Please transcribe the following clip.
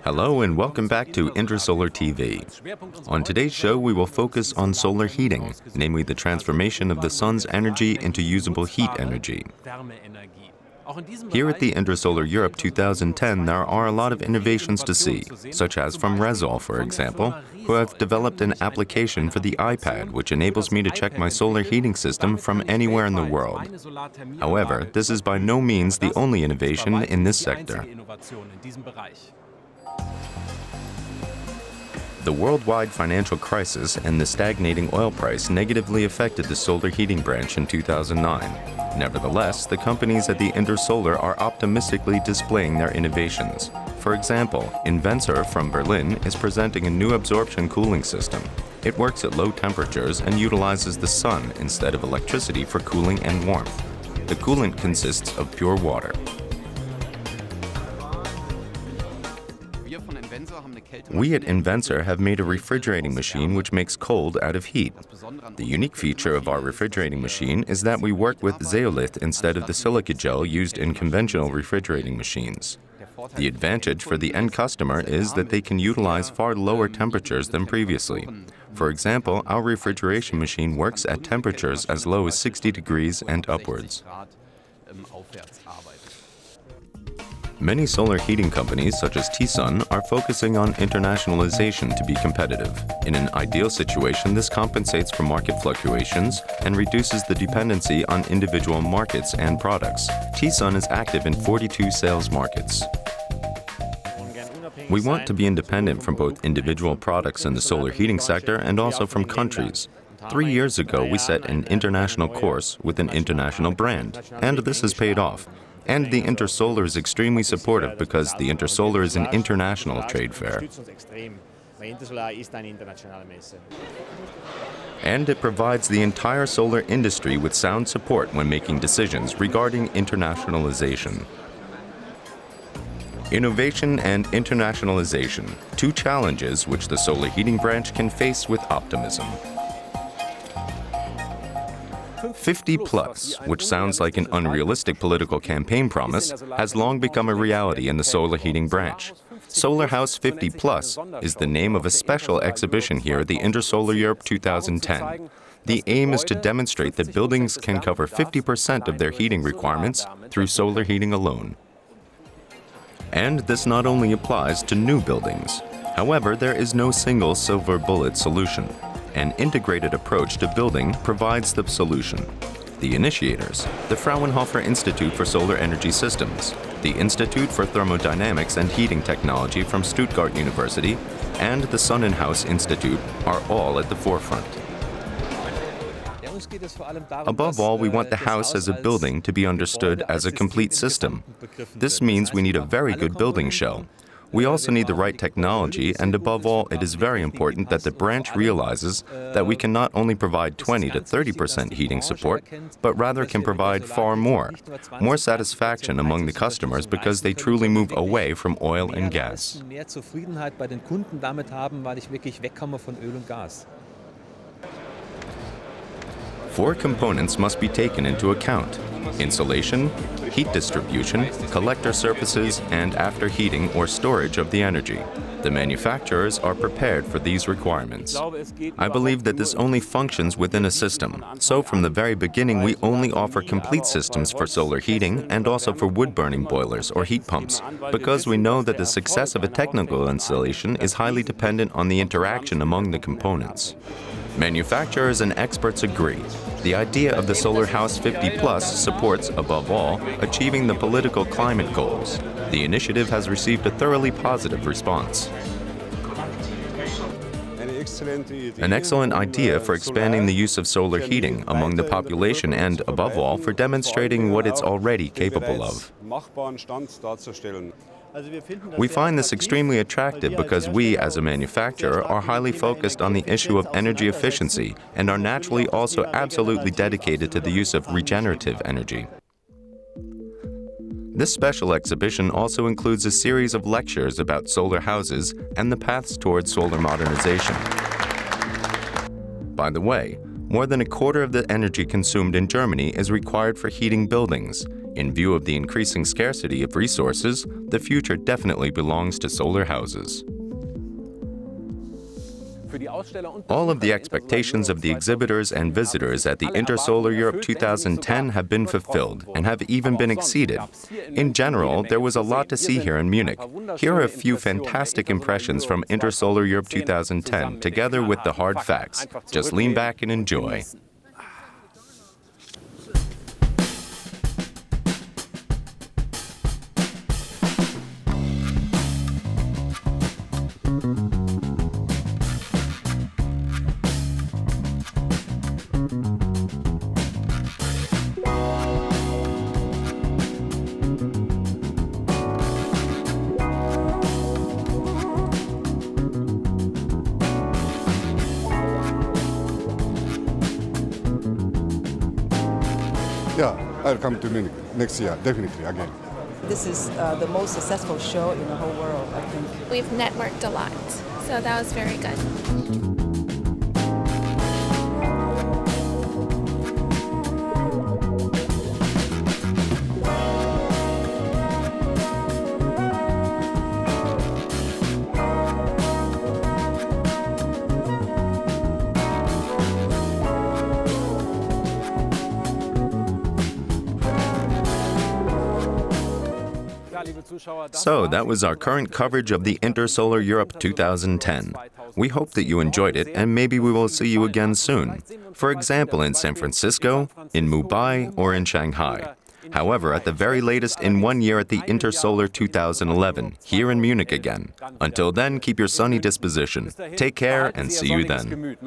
Hello and welcome back to Intersolar TV. On today's show, we will focus on solar heating, namely the transformation of the sun's energy into usable heat energy. Here at the Intersolar Europe 2010, there are a lot of innovations to see, such as from Resol, for example, who have developed an application for the iPad, which enables me to check my solar heating system from anywhere in the world. However, this is by no means the only innovation in this sector. The worldwide financial crisis and the stagnating oil price negatively affected the solar heating branch in 2009. Nevertheless, the companies at the Intersolar are optimistically displaying their innovations. For example, Intersolar from Berlin is presenting a new absorption cooling system. It works at low temperatures and utilizes the sun instead of electricity for cooling and warmth. The coolant consists of pure water. We at Intersolar have made a refrigerating machine which makes cold out of heat. The unique feature of our refrigerating machine is that we work with zeolith instead of the silica gel used in conventional refrigerating machines. The advantage for the end customer is that they can utilize far lower temperatures than previously. For example, our refrigeration machine works at temperatures as low as 60 degrees and upwards. Many solar heating companies, such as T-Sun, are focusing on internationalization to be competitive. In an ideal situation, this compensates for market fluctuations and reduces the dependency on individual markets and products. T-Sun is active in 42 sales markets. We want to be independent from both individual products in the solar heating sector and also from countries. 3 years ago, we set an international course with an international brand, and this has paid off. And the Intersolar is extremely supportive because the Intersolar is an international trade fair. And it provides the entire solar industry with sound support when making decisions regarding internationalization. Innovation and internationalization, two challenges which the solar heating branch can face with optimism. 50+, which sounds like an unrealistic political campaign promise, has long become a reality in the solar heating branch. Solar House 50+ is the name of a special exhibition here at the Intersolar Europe 2010. The aim is to demonstrate that buildings can cover 50% of their heating requirements through solar heating alone. And this not only applies to new buildings. However, there is no single silver bullet solution. An integrated approach to building provides the solution. The initiators, the Fraunhofer Institute for Solar Energy Systems, the Institute for Thermodynamics and Heating Technology from Stuttgart University, and the Sonnenhaus Institute are all at the forefront. Above all, we want the house as a building to be understood as a complete system. This means we need a very good building shell. We also need the right technology, and above all, it is very important that the branch realizes that we can not only provide 20 to 30% heating support, but rather can provide far more satisfaction among the customers because they truly move away from oil and gas. Four components must be taken into account: insulation, heat distribution, collector surfaces, and after heating or storage of the energy. The manufacturers are prepared for these requirements. I believe that this only functions within a system. So from the very beginning, we only offer complete systems for solar heating and also for wood-burning boilers or heat pumps, because we know that the success of a technical installation is highly dependent on the interaction among the components. Manufacturers and experts agree. The idea of the Solar House 50+ supports, above all, achieving the political climate goals. The initiative has received a thoroughly positive response. An excellent idea for expanding the use of solar heating among the population and, above all, for demonstrating what it's already capable of. We find this extremely attractive because we, as a manufacturer, are highly focused on the issue of energy efficiency and are naturally also absolutely dedicated to the use of regenerative energy. This special exhibition also includes a series of lectures about solar houses and the paths towards solar modernization. By the way, More than a quarter of the energy consumed in Germany is required for heating buildings. In view of the increasing scarcity of resources, the future definitely belongs to solar houses. All of the expectations of the exhibitors and visitors at the Intersolar Europe 2010 have been fulfilled and have even been exceeded. In general, there was a lot to see here in Munich. Here are a few fantastic impressions from Intersolar Europe 2010, together with the hard facts. Just lean back and enjoy. Yeah, I'll come to Munich next year, definitely, again. This is the most successful show in the whole world, I think. We've networked a lot, so that was very good. So that was our current coverage of the Intersolar Europe 2010. We hope that you enjoyed it, and maybe we will see you again soon. For example, in San Francisco, in Mumbai, or in Shanghai. However, at the very latest in 1 year at the Intersolar 2011, here in Munich again. Until then, keep your sunny disposition. Take care and see you then.